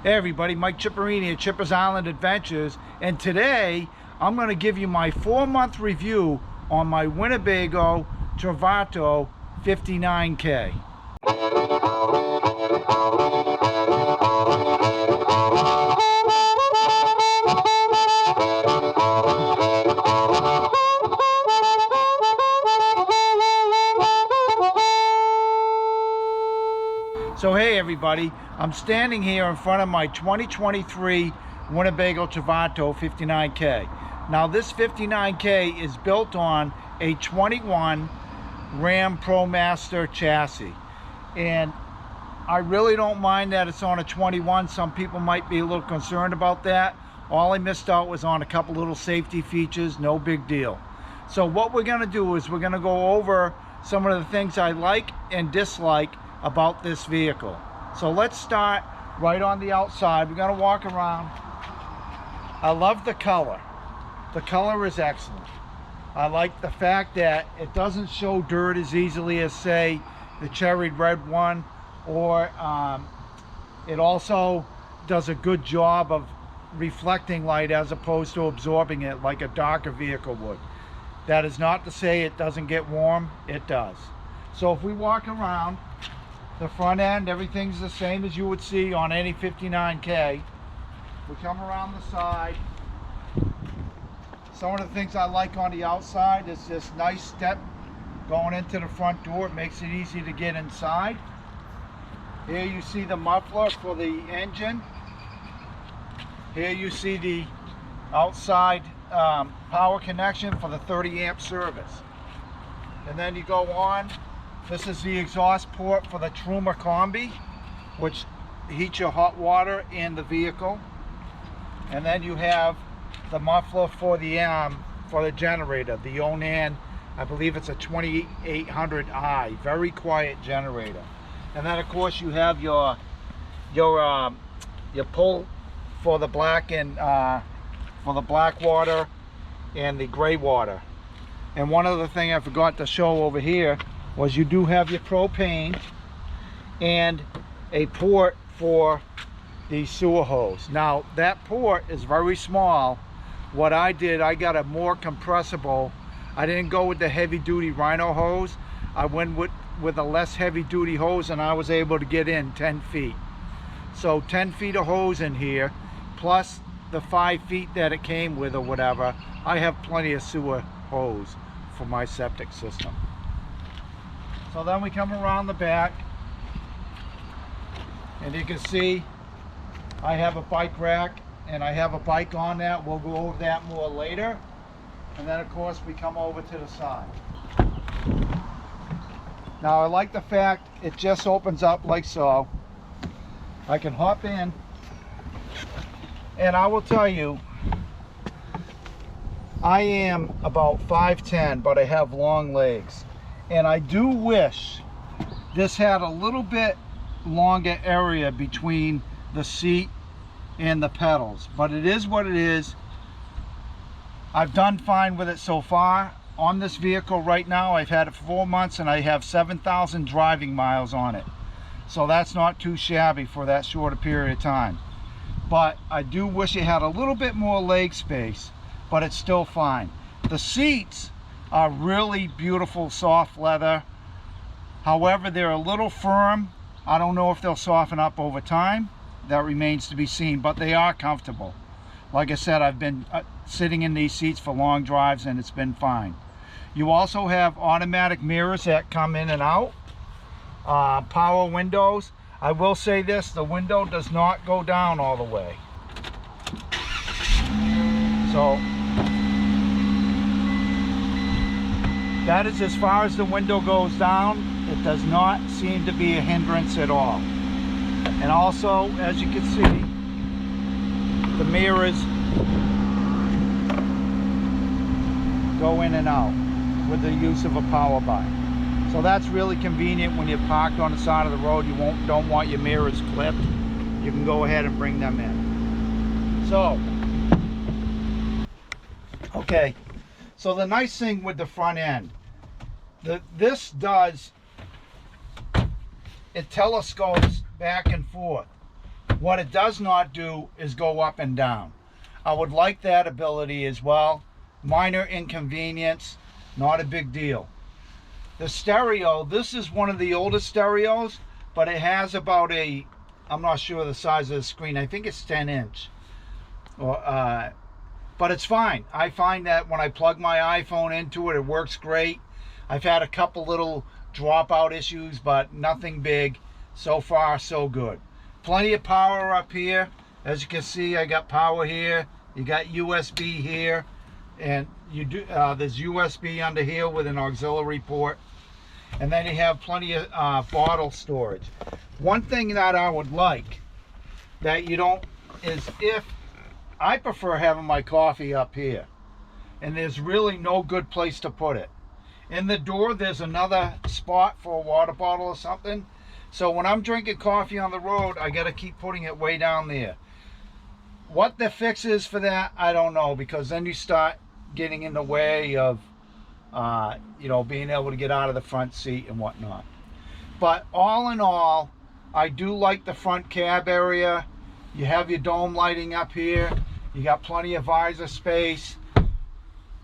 Hey everybody, Mike Chipperini at Chipper's Island Adventures, and today I'm going to give you my 4-month review on my Winnebago Travato 59K. So hey everybody, I'm standing here in front of my 2023 Winnebago Travato 59K. Now this 59K is built on a 21 Ram ProMaster chassis. And I really don't mind that it's on a 21. Some people might be a little concerned about that. All I missed out was on a couple little safety features, no big deal. So what we're gonna do is we're gonna go over some of the things I like and dislike about this vehicle. So let's start right on the outside. We're going to walk around. I love the color. The color is excellent. I like the fact that it doesn't show dirt as easily as, say, the cherry red one, or it also does a good job of reflecting light as opposed to absorbing it like a darker vehicle would. That is not to say it doesn't get warm. It does. So if we walk around the front end, everything's the same as you would see on any 59K. We come around the side. Some of the things I like on the outside is this nice step going into the front door. It makes it easy to get inside. Here you see the muffler for the engine. Here you see the outside power connection for the 30 amp service. And then you go on. This is the exhaust port for the Truma Combi, which heats your hot water in the vehicle. And then you have the muffler for the generator, the Onan, I believe it's a 2800i, very quiet generator. And then of course you have your pull for the black and for the black water and the gray water. And one other thing I forgot to show over here was you do have your propane and a port for the sewer hose. Now that port is very small. What I did, I got a more compressible. I didn't go with the heavy duty Rhino hose. I went with a less heavy duty hose, and I was able to get in 10 feet. So 10 feet of hose in here, plus the 5 feet that it came with or whatever. I have plenty of sewer hose for my septic system. So then we come around the back, and you can see I have a bike rack, and I have a bike on that. We'll go over that more later. And then of course we come over to the side. Now I like the fact it just opens up like so. I can hop in, and I will tell you, I am about 5'10", but I have long legs. And I do wish this had a little bit longer area between the seat and the pedals, but it is what it is. I've done fine with it so far. On this vehicle right now, I've had it for 4 months and I have 7,000 driving miles on it. So that's not too shabby for that short a period of time. But I do wish it had a little bit more leg space, but it's still fine. The seats are really beautiful soft leather. However, they're a little firm. I don't know if they'll soften up over time. That remains to be seen, but they are comfortable. Like I said, I've been sitting in these seats for long drives and it's been fine. You also have automatic mirrors that come in and out. Power windows. I will say this, the window does not go down all the way. So that is as far as the window goes down. It does not seem to be a hindrance at all. And also, as you can see, the mirrors go in and out with the use of a power button. So that's really convenient when you're parked on the side of the road. You don't want your mirrors clipped. You can go ahead and bring them in. So, okay. So the nice thing with the front end, this does, it telescopes back and forth. What it does not do is go up and down. I would like that ability as well. Minor inconvenience, not a big deal. The stereo, this is one of the oldest stereos, but it has about a, I'm not sure the size of the screen, I think it's 10 inch. But it's fine. I find that when I plug my iPhone into it, it works great. I've had a couple little dropout issues, but nothing big. So far, so good. Plenty of power up here. As you can see, I got power here. You got USB here, and you do. There's USB under here with an auxiliary port, and then you have plenty of bottle storage. One thing that I would like that you don't is if I prefer having my coffee up here, and there's really no good place to put it. In the door, there's another spot for a water bottle or something. So when I'm drinking coffee on the road, I got to keep putting it way down there. What the fix is for that, I don't know, because then you start getting in the way of, you know, being able to get out of the front seat and whatnot. But all in all, I do like the front cab area. You have your dome lighting up here. You got plenty of visor space.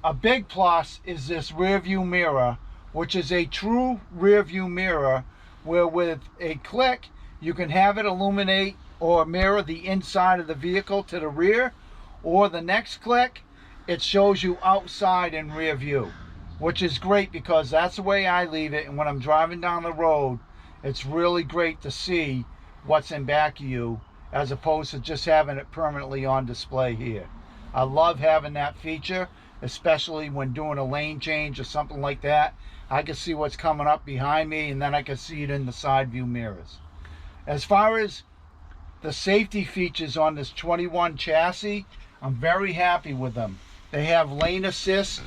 A big plus is this rear view mirror, which is a true rear view mirror, where with a click, you can have it illuminate or mirror the inside of the vehicle to the rear, or the next click, it shows you outside in rear view, which is great because that's the way I leave it. And when I'm driving down the road, it's really great to see what's in back of you, as opposed to just having it permanently on display here. I love having that feature, especially when doing a lane change or something like that. I can see what's coming up behind me, and then I can see it in the side view mirrors. As far as the safety features on this 21 chassis, I'm very happy with them. They have lane assist,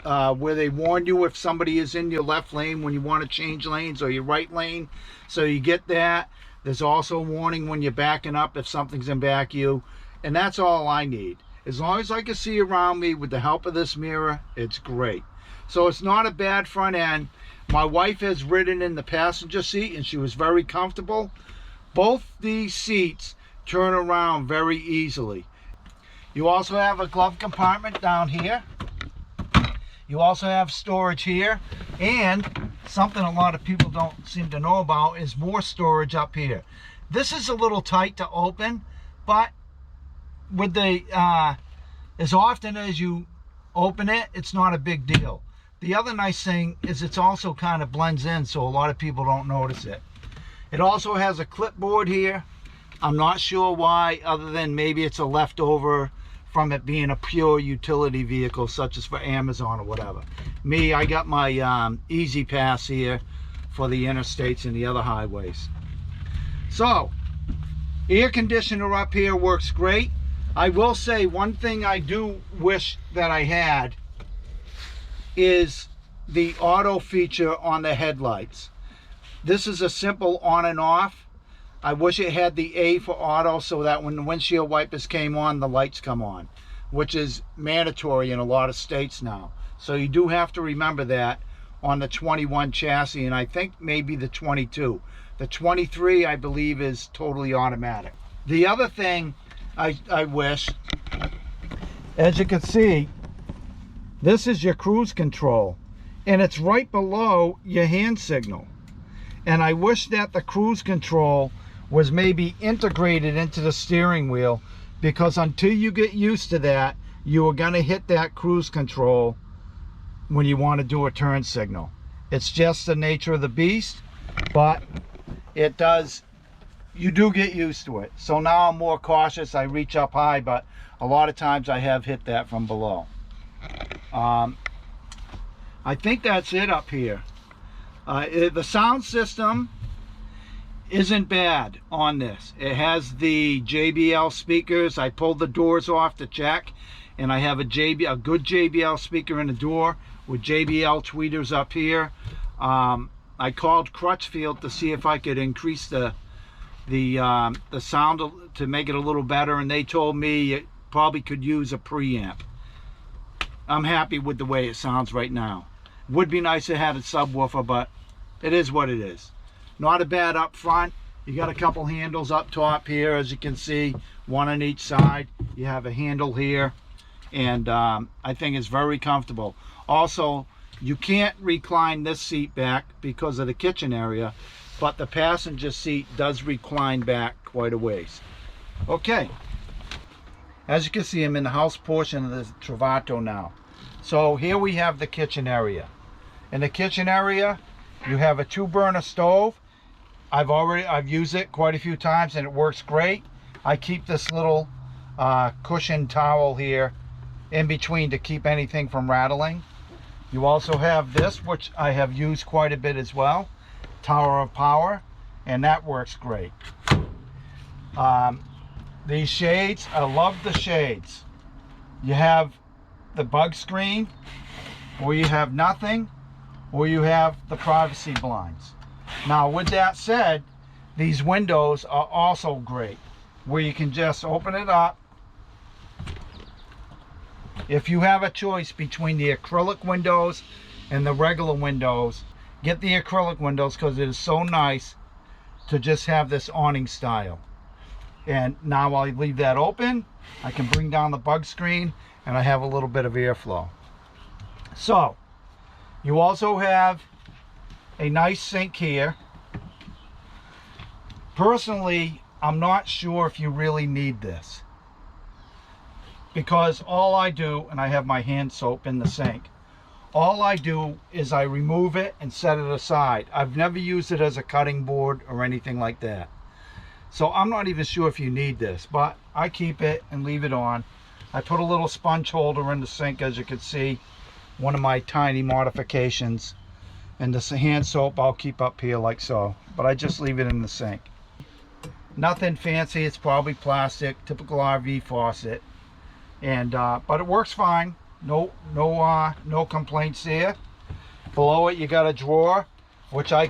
where they warn you if somebody is in your left lane when you want to change lanes, or your right lane, so you get that. There's also a warning when you're backing up if something's in back of you, and that's all I need. As long as I can see around me with the help of this mirror, it's great. So it's not a bad front end. My wife has ridden in the passenger seat and she was very comfortable. Both these seats turn around very easily. You also have a glove compartment down here. You also have storage here, and something a lot of people don't seem to know about is more storage up here. This is a little tight to open, but with the as often as you open it, it's not a big deal. The other nice thing is it's also kind of blends in, so a lot of people don't notice it. It also has a clipboard here. I'm not sure why, other than maybe it's a leftover from it being a pure utility vehicle, such as for Amazon or whatever. Me, I got my Easy Pass here for the interstates and the other highways. So, air conditioner up here works great. I will say one thing I do wish that I had is the auto feature on the headlights. This is a simple on and off. I wish it had the A for auto, so that when the windshield wipers came on, the lights come on, which is mandatory in a lot of states now. So you do have to remember that on the 21 chassis, and I think maybe the 22. The 23, I believe, is totally automatic. The other thing I wish, as you can see, this is your cruise control, and it's right below your hand signal. And I wish that the cruise control was maybe integrated into the steering wheel, because until you get used to that, you are going to hit that cruise control when you want to do a turn signal. It's just the nature of the beast, but it does, you do get used to it. So now I'm more cautious. I reach up high, but a lot of times I have hit that from below. I think that's it up here. The sound system isn't bad on this. It has the JBL speakers. I pulled the doors off to check, and I have a good JBL speaker in the door with JBL tweeters up here. I called Crutchfield to see if I could increase the sound to make it a little better, and they told me it probably could use a preamp. I'm happy with the way it sounds right now. Would be nice to have a subwoofer, but it is what it is. Not a bad up front. You got a couple handles up top here, as you can see, one on each side. You have a handle here, and I think it's very comfortable. Also, you can't recline this seat back because of the kitchen area, but the passenger seat does recline back quite a ways. Okay, as you can see, I'm in the house portion of the Travato now. So here we have the kitchen area. In the kitchen area, you have a 2-burner stove. I've used it quite a few times and it works great. I keep this little cushion towel here in between to keep anything from rattling. You also have this, which I have used quite a bit as well, Tower of Power, and that works great. These shades, I love the shades. You have the bug screen, or you have nothing, or you have the privacy blinds. Now, with that said, these windows are also great, where you can just open it up. If you have a choice between the acrylic windows and the regular windows, get the acrylic windows because it is so nice to just have this awning style. And now while I leave that open, I can bring down the bug screen and I have a little bit of airflow. So, you also have a nice sink here. Personally, I'm not sure if you really need this, because all I do, and I have my hand soap in the sink, all I do is I remove it and set it aside. I've never used it as a cutting board or anything like that. So I'm not even sure if you need this, but I keep it and leave it on. I put a little sponge holder in the sink, as you can see, one of my tiny modifications. And this hand soap I'll keep up here like so, but I just leave it in the sink. Nothing fancy, it's probably plastic, typical RV faucet. And but it works fine. No complaints there. Below it you got a drawer, which I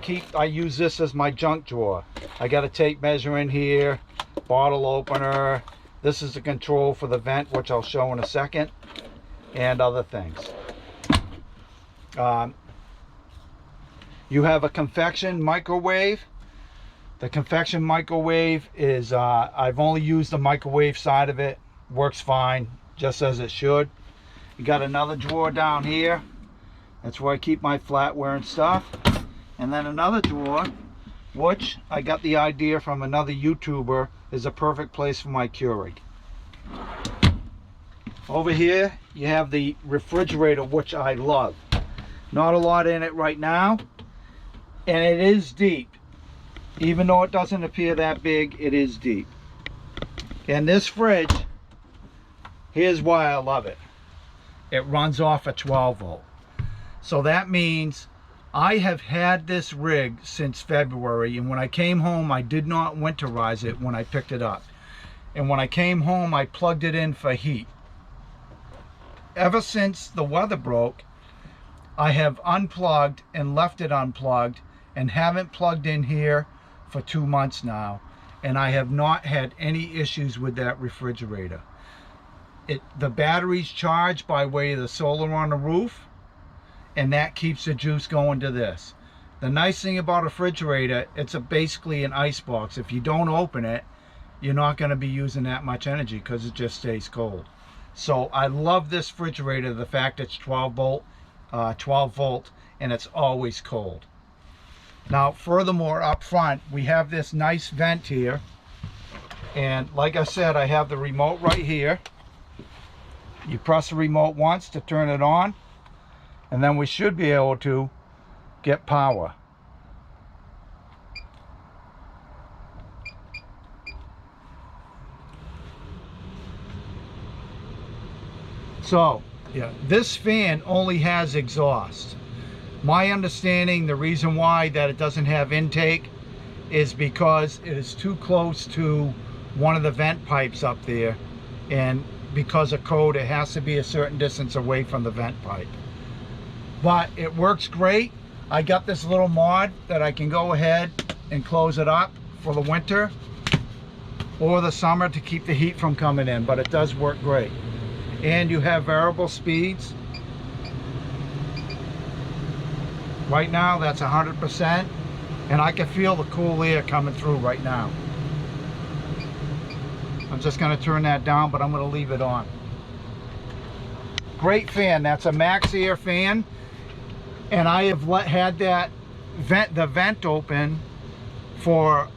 use this as my junk drawer. I got a tape measure in here, bottle opener. This is the control for the vent, which I'll show in a second, and other things. You have a convection microwave. The convection microwave is, I've only used the microwave side of it. Works fine, just as it should. You got another drawer down here. That's where I keep my flatware and stuff. And then another drawer, which I got the idea from another YouTuber, is a perfect place for my Keurig. Over here, you have the refrigerator, which I love. Not a lot in it right now, and it is deep. Even though it doesn't appear that big, it is deep. And this fridge, here's why I love it. It runs off a 12 volt. So that means I have had this rig since February, and when I came home, I did not winterize it when I picked it up. And when I came home, I plugged it in for heat. Ever since the weather broke, I have unplugged and left it unplugged and haven't plugged in here for 2 months now, and I have not had any issues with that refrigerator. The battery's charged by way of the solar on the roof, and that keeps the juice going to this. The nice thing about a refrigerator, it's basically an ice box. If you don't open it, you're not going to be using that much energy because it just stays cold. So I love this refrigerator, the fact it's 12 volt, and it's always cold. Now, furthermore, up front, we have this nice vent here. And like I said, I have the remote right here. You press the remote once to turn it on, and then we should be able to get power. So, yeah, this fan only has exhaust. My understanding, the reason why that it doesn't have intake is because it is too close to one of the vent pipes up there, and because of code, it has to be a certain distance away from the vent pipe. But it works great. I got this little mod that I can go ahead and close it up for the winter or the summer to keep the heat from coming in, but it does work great. And you have variable speeds. Right now that's 100%, and I can feel the cool air coming through right now. I'm just going to turn that down, but I'm going to leave it on. Great fan. That's a Max Air fan, and I have had that the vent open for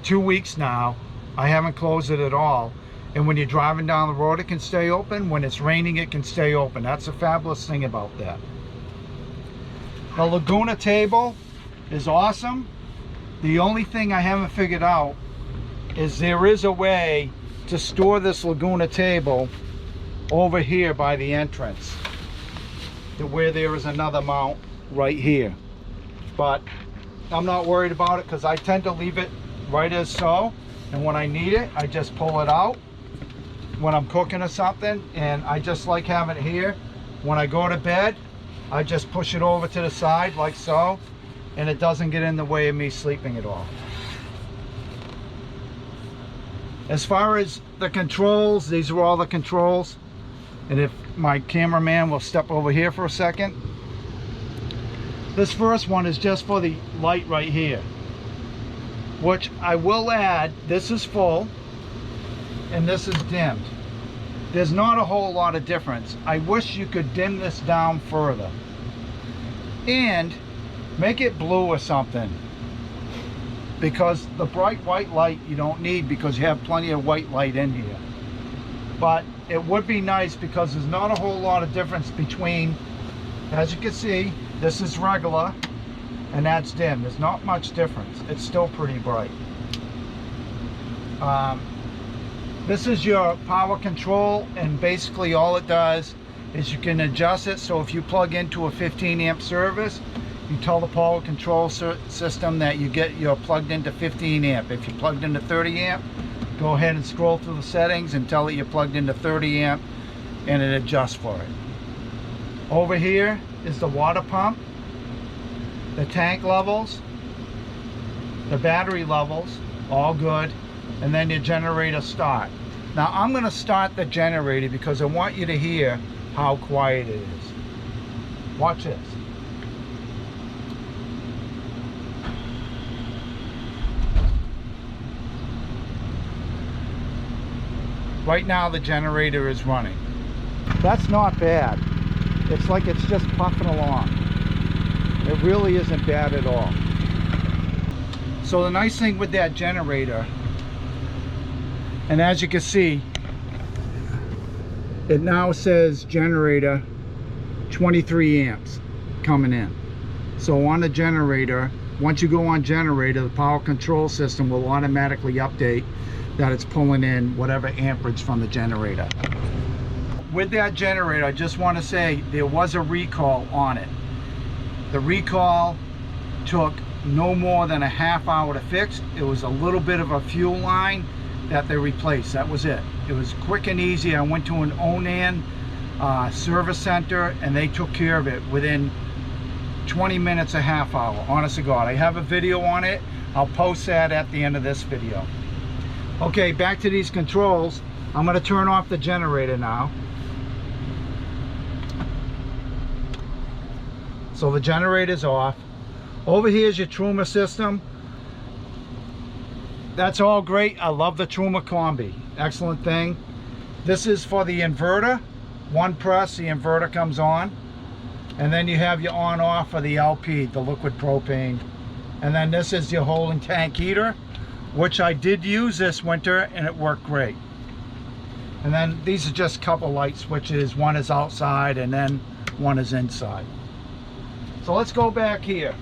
2 weeks now. I haven't closed it at all, and when you're driving down the road it can stay open. When it's raining it can stay open. That's a fabulous thing about that. The Laguna table is awesome. The only thing I haven't figured out is there is a way to store this Laguna table over here by the entrance, to where there is another mount right here. But I'm not worried about it because I tend to leave it right as so, and when I need it I just pull it out when I'm cooking or something, and I just like having it here. When I go to bed I just push it over to the side like so, and it doesn't get in the way of me sleeping at all. As far as the controls, these are all the controls. And if my cameraman will step over here for a second. This first one is just for the light right here, which I will add, this is full and this is dimmed. There's not a whole lot of difference. I wish you could dim this down further and make it blue or something, because the bright white light you don't need, because you have plenty of white light in here. But it would be nice, because there's not a whole lot of difference between, as you can see, this is regular and that's dim. There's not much difference. It's still pretty bright. This is your power control, and basically all it does is you can adjust it. So if you plug into a 15 amp service, you tell the power control system that you're plugged into 15 amp. If you plugged into 30 amp, go ahead and scroll through the settings and tell it you're plugged into 30 amp, and it adjusts for it. Over here is the water pump, the tank levels, the battery levels, all good, and then your generator start. Now I'm going to start the generator because I want you to hear how quiet it is. Watch this. Right now the generator is running. That's not bad. It's like it's just puffing along. It really isn't bad at all. So the nice thing with that generator, and as you can see, it now says generator 23 amps coming in. So on the generator, once you go on generator, the power control system will automatically update that it's pulling in whatever amperage from the generator. With that generator, I just want to say there was a recall on it. The recall took no more than a half hour to fix. It was a little bit of a fuel line that they replaced. That was it. It was quick and easy. I went to an Onan service center and they took care of it within 20 minutes, a half hour. Honest to God, I have a video on it. I'll post that at the end of this video. Okay, back to these controls. I'm going to turn off the generator now. So the generator's off. Over here is your Truma system. That's all great. I love the Truma Combi. Excellent thing. This is for the inverter. One press, the inverter comes on. And then you have your on-off for the LP, the liquid propane. And then this is your holding tank heater, which I did use this winter and it worked great. And then these are just a couple light switches. One is outside and then one is inside. So let's go back here.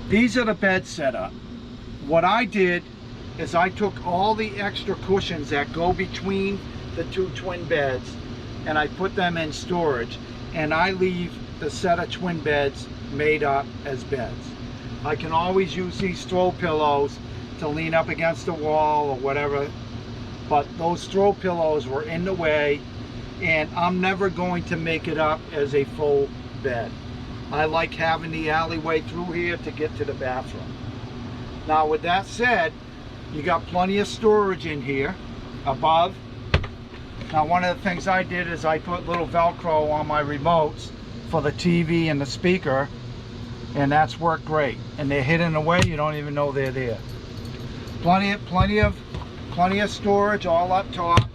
These are the bed setup. What I did is I took all the extra cushions that go between the two twin beds and I put them in storage, and I leave the set of twin beds made up as beds. I can always use these throw pillows to lean up against the wall or whatever, but those throw pillows were in the way, and I'm never going to make it up as a full bed. I like having the alleyway through here to get to the bathroom. Now with that said, you got plenty of storage in here above. Now one of the things I did is I put little Velcro on my remotes for the TV and the speaker, and that's worked great. And they're hidden away, you don't even know they're there. Plenty of storage all up top.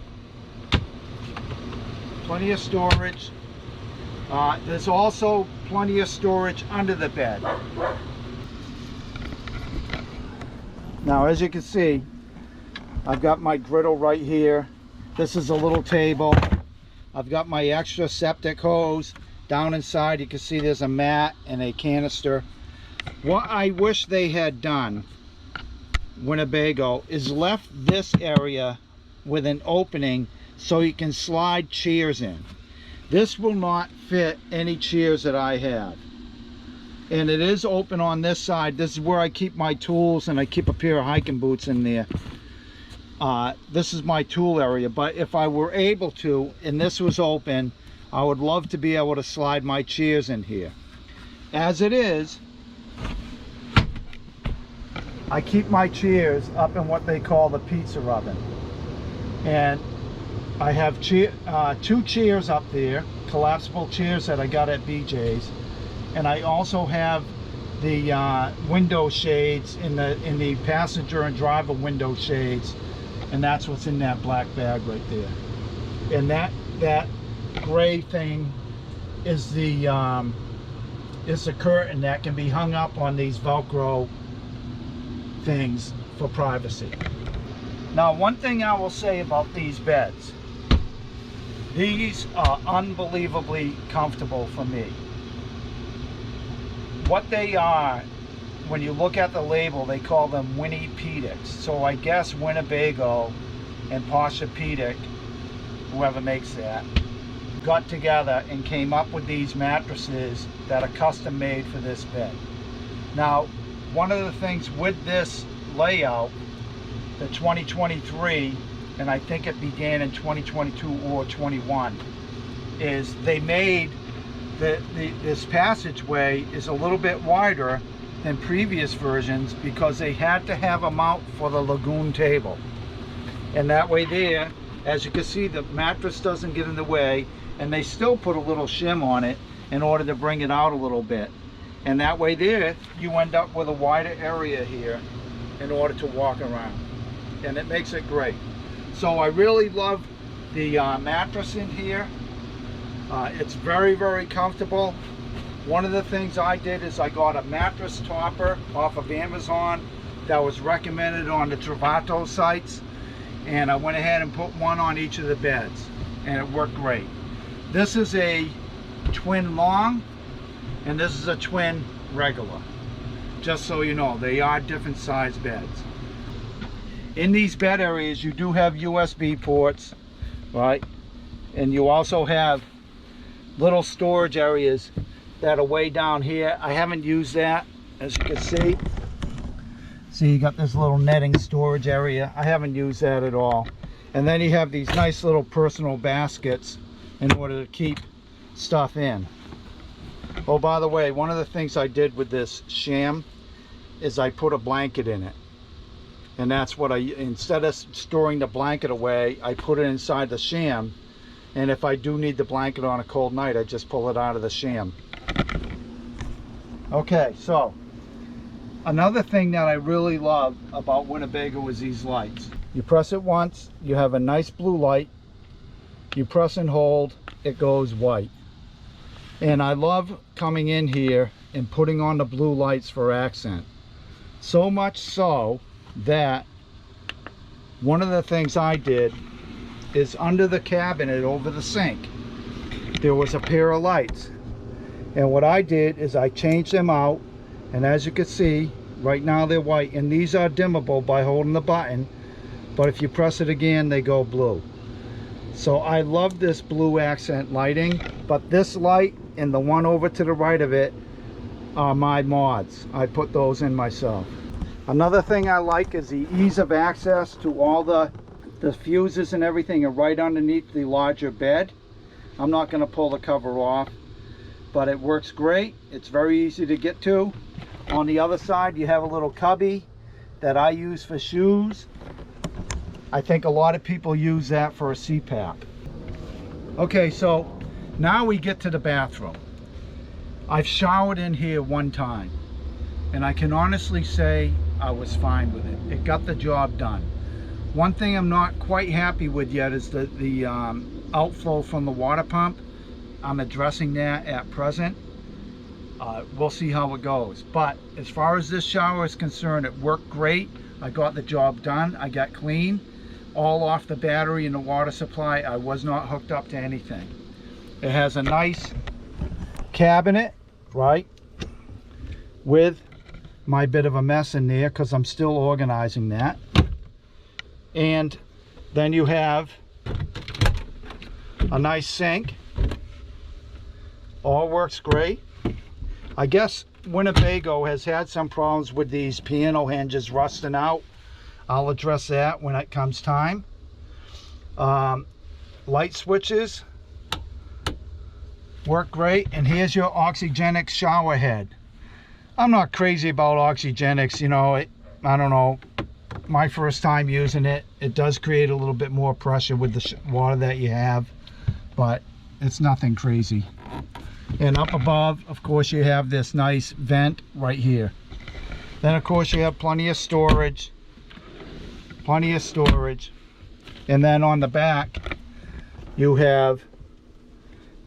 Plenty of storage. There's also plenty of storage under the bed. Now, as you can see, I've got my griddle right here. This is a little table. I've got my extra septic hose. Down inside, you can see there's a mat and a canister. What I wish they had done, Winnebago, is left this area with an opening so you can slide chairs in. This will not fit any chairs that I have. And it is open on this side. This is where I keep my tools, and I keep a pair of hiking boots in there. This is my tool area, but if I were able to, and this was open, I would love to be able to slide my chairs in here. As it is, I keep my chairs up in what they call the pizza oven. And I have 2 chairs up there, collapsible chairs that I got at BJ's. And I also have the window shades in the passenger and driver window shades. And that's what's in that black bag right there. And that gray thing is the curtain that can be hung up on these Velcro things for privacy. Now, one thing I will say about these beds, these are unbelievably comfortable for me. What they are, when you look at the label, they call them Winnipedics. So I guess Winnebago and Posturepedic, whoever makes that, got together and came up with these mattresses that are custom made for this bed. Now, one of the things with this layout, the 2023, and I think it began in 2022 or 21, is they made this passageway is a little bit wider than previous versions because they had to have a mount for the lagoon table. And that way there, as you can see, the mattress doesn't get in the way, and they still put a little shim on it in order to bring it out a little bit. And that way there, you end up with a wider area here in order to walk around. And it makes it great. So I really love the mattress in here. It's very, very comfortable. One of the things I did is I got a mattress topper off of Amazon that was recommended on the Travato sites, and I went ahead and put one on each of the beds, and it worked great. This is a twin long, and this is a twin regular. Just so you know, they are different size beds. In these bed areas, you do have USB ports, right? And you also have little storage areas that are way down here. I haven't used that, as you can see. See, you got this little netting storage area. I haven't used that at all. And then you have these nice little personal baskets in order to keep stuff in. Oh, by the way, one of the things I did with this sham is I put a blanket in it. And that's what instead of storing the blanket away, I put it inside the sham. And if I do need the blanket on a cold night, I just pull it out of the sham. Okay, so another thing that I really love about Winnebago is these lights. You press it once, you have a nice blue light. You press and hold, it goes white. And I love coming in here and putting on the blue lights for accent. So much so that one of the things I did is under the cabinet over the sink, there was a pair of lights. And what I did is I changed them out, and as you can see, right now they're white, and these are dimmable by holding the button, but if you press it again, they go blue. So I love this blue accent lighting, but this light and the one over to the right of it are my mods. I put those in myself. Another thing I like is the ease of access to all the fuses and everything are right underneath the larger bed. I'm not going to pull the cover off, but it works great. It's very easy to get to. On the other side, you have a little cubby that I use for shoes. I think a lot of people use that for a CPAP. Okay, so now we get to the bathroom. I've showered in here one time, and I can honestly say I was fine with it. It got the job done. One thing I'm not quite happy with yet is the outflow from the water pump. I'm addressing that at present. We'll see how it goes. But as far as this shower is concerned, it worked great. I got the job done. I got clean, all off the battery and the water supply. I was not hooked up to anything. It has a nice cabinet, right, with my bit of a mess in there because I'm still organizing that. And then you have a nice sink. All works great. I guess Winnebago has had some problems with these piano hinges rusting out. I'll address that when it comes time. Light switches work great. And here's your Oxygenics shower head. I'm not crazy about Oxygenics, you know. I don't know, my first time using it, it does create a little bit more pressure with the water that you have, but it's nothing crazy. And up above, of course, you have this nice vent right here. Then of course you have plenty of storage. And then on the back you have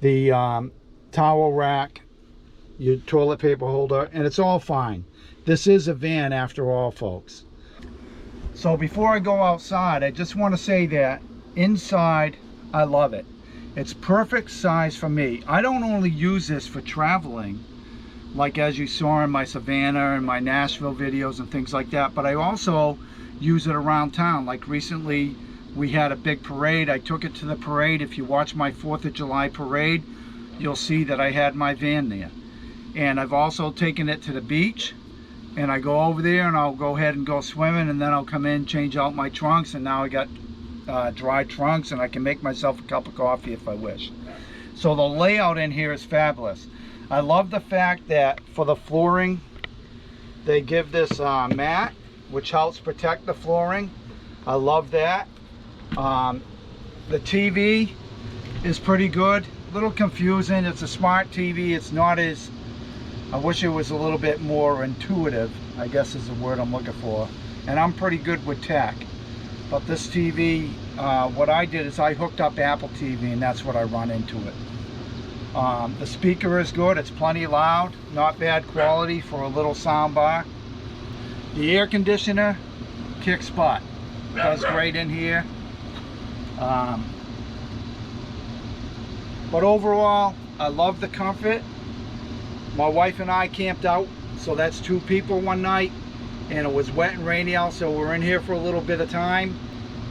the towel rack, your toilet paper holder, and it's all fine. This is a van after all, folks. So before I go outside, I just want to say that inside I love it. It's perfect size for me. I don't only use this for traveling, like as you saw in my Savannah and my Nashville videos and things like that, but I also use it around town. Like recently we had a big parade. I took it to the parade. If you watch my 4th of July parade, you'll see that I had my van there. And I've also taken it to the beach, and I go over there and I'll go ahead and go swimming, and then I'll come in, change out my trunks, and now I got dry trunks, and I can make myself a cup of coffee if I wish. So the layout in here is fabulous. I love the fact that for the flooring they give this mat which helps protect the flooring. I love that. The TV is pretty good. A little confusing. It's a smart TV. It's not as, I wish it was a little bit more intuitive, I guess is the word I'm looking for. And I'm pretty good with tech. But this TV, what I did is I hooked up Apple TV, and that's what I run into it. The speaker is good. It's plenty loud. Not bad quality for a little sound bar. The air conditioner kicks butt. Does great in here. But overall, I love the comfort. My wife and I camped out, so that's 2 people one night, and it was wet and rainy out, so we're in here for a little bit of time.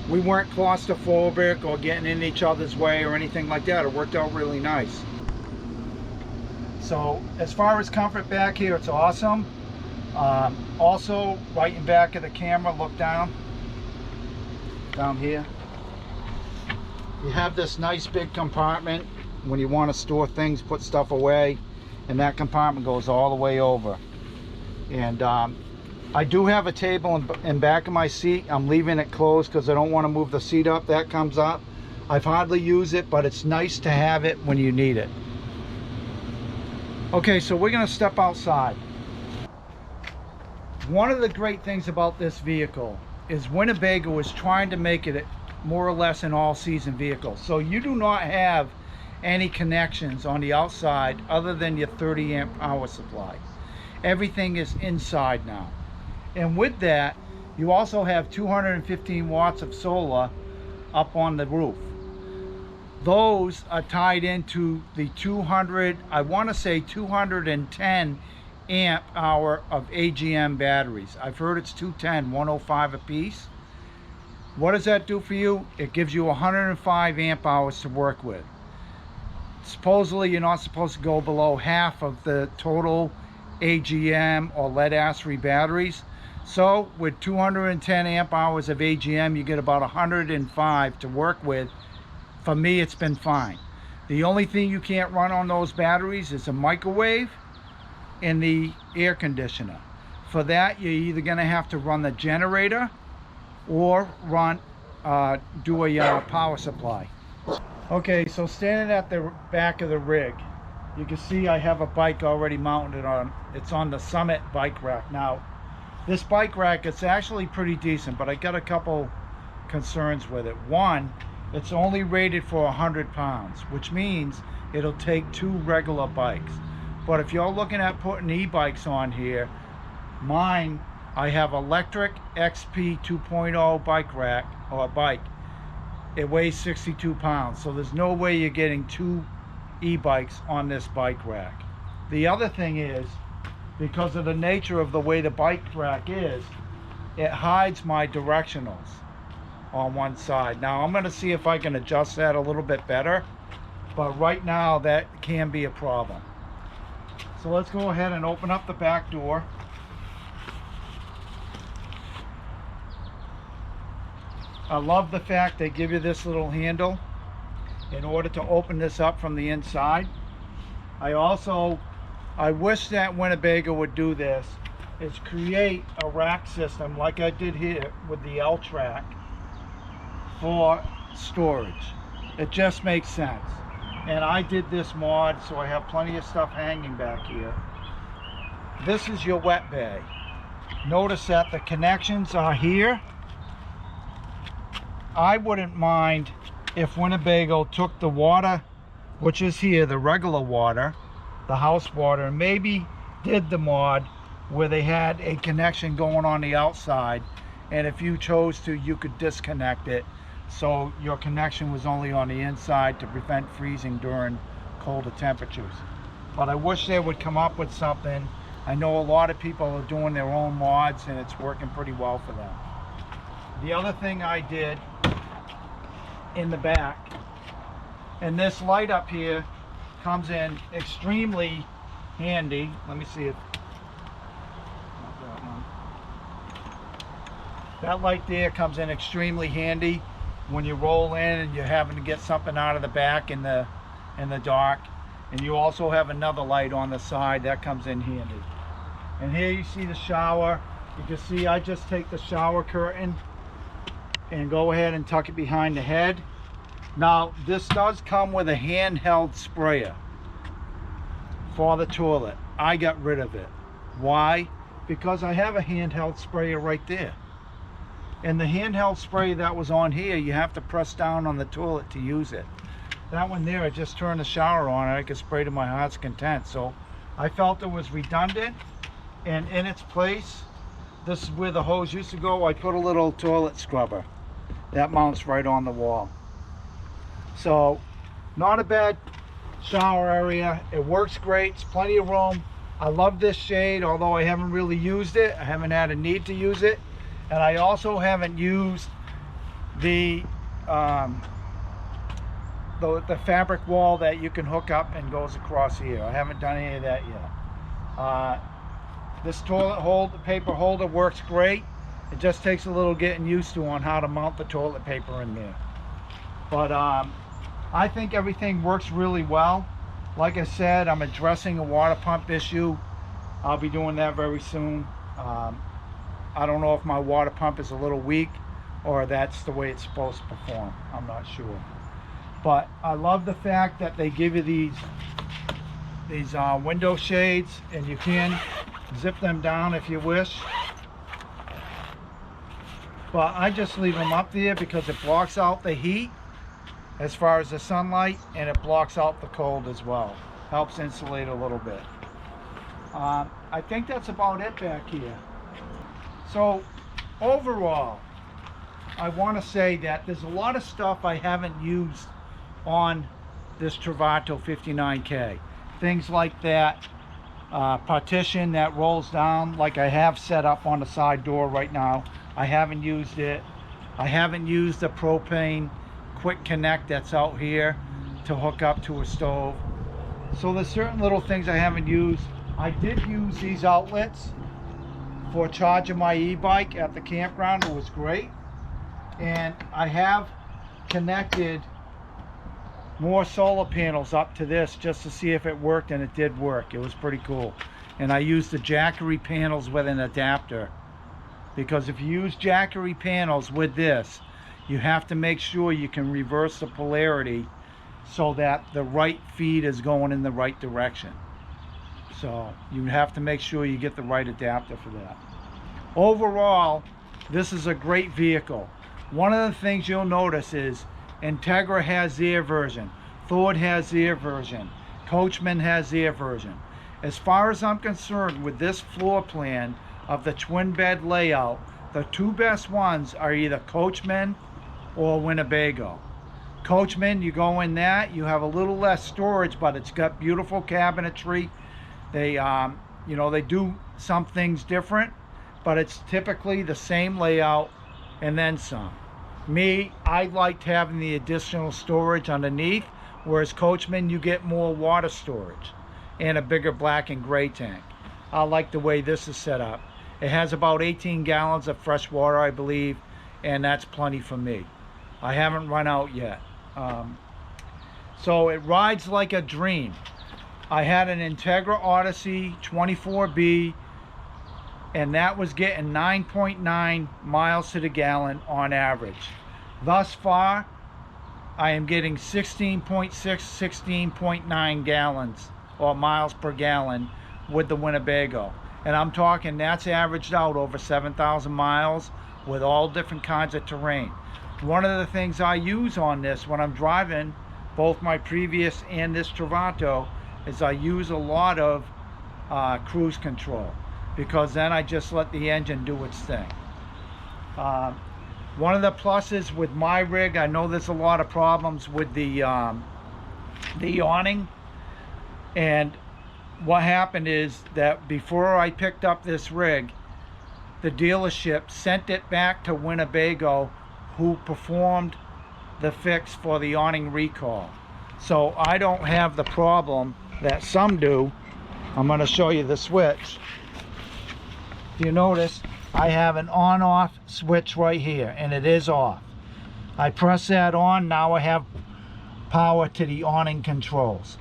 We weren't claustrophobic or getting in each other's way or anything like that. It worked out really nice. So as far as comfort back here, it's awesome. Also, right in back of the camera, look down here. You have this nice big compartment when you want to store things, put stuff away, and that compartment goes all the way over. And I do have a table in back of my seat. I'm leaving it closed because I don't want to move the seat up. That comes up. I've hardly used it, but it's nice to have it when you need it. Okay, so we're going to step outside. One of the great things about this vehicle is Winnebago is trying to make it more or less an all-season vehicle. So you do not have any connections on the outside other than your 30 amp power supply. Everything is inside now. And with that, you also have 215 watts of solar up on the roof. Those are tied into the 200, I want to say 210 amp hour of AGM batteries. I've heard it's 210, 105 a piece. What does that do for you? It gives you 105 amp hours to work with. Supposedly you're not supposed to go below half of the total AGM or lead acid batteries. So with 210 amp hours of AGM, you get about 105 to work with. For me, it's been fine. The only thing you can't run on those batteries is a microwave and the air conditioner. For that, you're either going to have to run the generator or run do a power supply. Okay, so standing at the back of the rig, you can see I have a bike already mounted on, it's on the Summit bike rack. Now, this bike rack, it's actually pretty decent, but I got a couple concerns with it. One, it's only rated for 100 pounds, which means it'll take 2 regular bikes. But if you're looking at putting e-bikes on here, mine, I have electric XP 2.0 bike rack, or bike. It weighs 62 pounds, so there's no way you're getting 2 e-bikes on this bike rack. The other thing is, because of the nature of the way the bike rack is, it hides my directionals on one side. Now I'm going to see if I can adjust that a little bit better, but right now that can be a problem. So let's go ahead and open up the back door. I love the fact they give you this little handle in order to open this up from the inside. I wish that Winnebago would do this, is create a rack system like I did here with the L-Track for storage. It just makes sense. And I did this mod, so I have plenty of stuff hanging back here. This is your wet bay. Notice that the connections are here. I wouldn't mind if Winnebago took the water, which is here, the regular water, the house water, and maybe did the mod where they had a connection going on the outside, and if you chose to, you could disconnect it so your connection was only on the inside to prevent freezing during colder temperatures. But I wish they would come up with something. I know a lot of people are doing their own mods and it's working pretty well for them. The other thing I did in the back, and this light up here comes in extremely handy. Let me see it. That light there comes in extremely handy when you roll in and you're having to get something out of the back in the dark. And you also have another light on the side that comes in handy. And here you see the shower. You can see I just take the shower curtain and go ahead and tuck it behind the head. Now this does come with a handheld sprayer for the toilet. I got rid of it. Why? Because I have a handheld sprayer right there. And the handheld sprayer that was on here, you have to press down on the toilet to use it. That one there, I just turned the shower on and I could spray to my heart's content. So I felt it was redundant, and in its place, this is where the hose used to go, I put a little toilet scrubber that mounts right on the wall. So not a bad shower area. It works great. It's plenty of room. I love this shade, although I haven't really used it. I haven't had a need to use it. And I also haven't used the fabric wall that you can hook up and goes across here. I haven't done any of that yet. This toilet paper holder works great. It just takes a little getting used to on how to mount the toilet paper in there. But I think everything works really well. Like I said, I'm addressing a water pump issue. I'll be doing that very soon. I don't know if my water pump is a little weak or that's the way it's supposed to perform. I'm not sure. But I love the fact that they give you these window shades, and you can zip them down if you wish. But I just leave them up there because it blocks out the heat as far as the sunlight, and it blocks out the cold as well. Helps insulate a little bit. I think that's about it back here. So overall, I want to say that there's a lot of stuff I haven't used on this Travato 59K. Things like that partition that rolls down, like I have set up on the side door right now. I haven't used it. I haven't used the propane quick connect that's out here to hook up to a stove. So there's certain little things I haven't used. I did use these outlets for charging my e-bike at the campground. It was great. And I have connected more solar panels up to this just to see if it worked, and it did work. It was pretty cool. And I used the Jackery panels with an adapter, because if you use Jackery panels with this, you have to make sure you can reverse the polarity so that the right feed is going in the right direction. So you have to make sure you get the right adapter for that. Overall, this is a great vehicle. One of the things you'll notice is Integra has their version, Ford has their version, Coachman has their version. As far as I'm concerned, with this floor plan of the twin bed layout, the two best ones are either Coachman or Winnebago. Coachman, you go in that, you have a little less storage, but it's got beautiful cabinetry. They, they do some things different, but it's typically the same layout and then some. Me, I liked having the additional storage underneath, whereas Coachman, you get more water storage and a bigger black and gray tank. I like the way this is set up. It has about 18 gallons of fresh water, I believe, and that's plenty for me. I haven't run out yet. So it rides like a dream. I had an Integra Odyssey 24B, and that was getting 9.9 miles to the gallon on average. Thus far, I am getting 16.6, 16.9 gallons or miles per gallon with the Winnebago. And I'm talking that's averaged out over 7,000 miles with all different kinds of terrain. One of the things I use on this when I'm driving both my previous and this Travato is I use a lot of cruise control, because then I just let the engine do its thing. One of the pluses with my rig, I know there's a lot of problems with the awning, and what happened is that before I picked up this rig, the dealership sent it back to Winnebago, who performed the fix for the awning recall. So I don't have the problem that some do. I'm going to show you the switch. If you notice, I have an on-off switch right here, and it is off. I press that on, now I have power to the awning controls.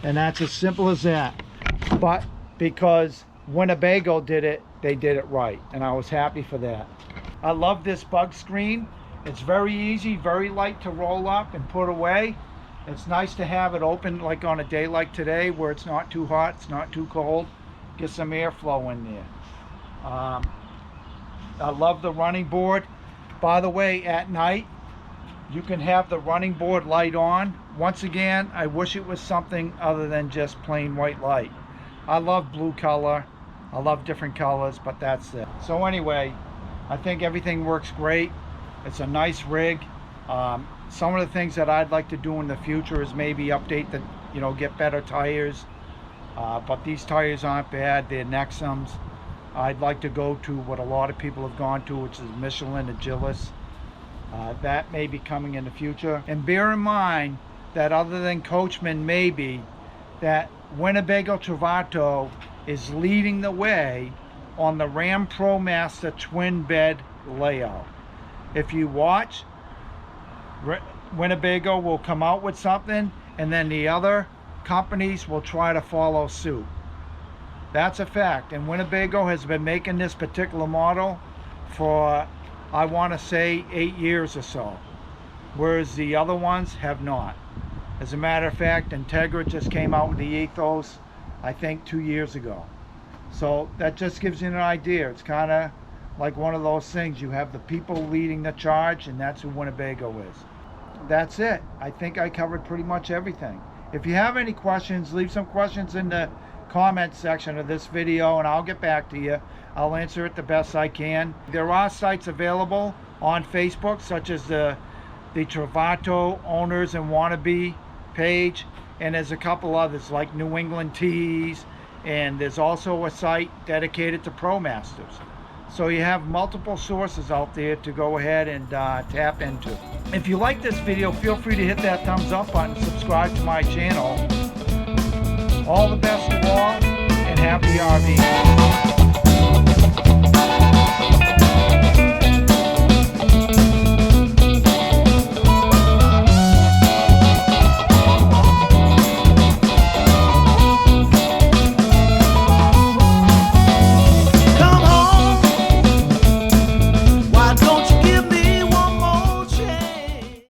And that's as simple as that. But because Winnebago did it, they did it right, and I was happy for that. I love this bug screen. It's very easy, very light to roll up and put away. It's nice to have it open like on a day like today, where it's not too hot, it's not too cold. Get some airflow in there. I love the running board. By the way, at night, you can have the running board light on. Once again, I wish it was something other than just plain white light. I love blue color. I love different colors, but that's it. So anyway, I think everything works great. It's a nice rig. Some of the things that I'd like to do in the future is maybe update the, get better tires. But these tires aren't bad. They're Nexums. I'd like to go to what a lot of people have gone to, which is Michelin Agilis. That may be coming in the future. And bear in mind that other than Coachman, maybe, that Winnebago Travato is leading the way on the Ram ProMaster twin bed layout. If you watch, Winnebago will come out with something, and then the other companies will try to follow suit. That's a fact, and Winnebago has been making this particular model for, I want to say, 8 years or so, whereas the other ones have not. As a matter of fact, Integra just came out with the Ethos, I think 2 years ago. So that just gives you an idea. It's kind of like one of those things. You have the people leading the charge, and that's who Winnebago is. That's it. I think I covered pretty much everything. If you have any questions, leave some questions in the comment section of this video, and I'll get back to you. I'll answer it the best I can. There are sites available on Facebook, such as the Travato Owners and Wannabe page, and there's a couple others like New England Tees, and there's also a site dedicated to ProMasters. So you have multiple sources out there to go ahead and tap into. If you like this video, feel free to hit that thumbs up button, subscribe to my channel. All the best to all, and happy RV.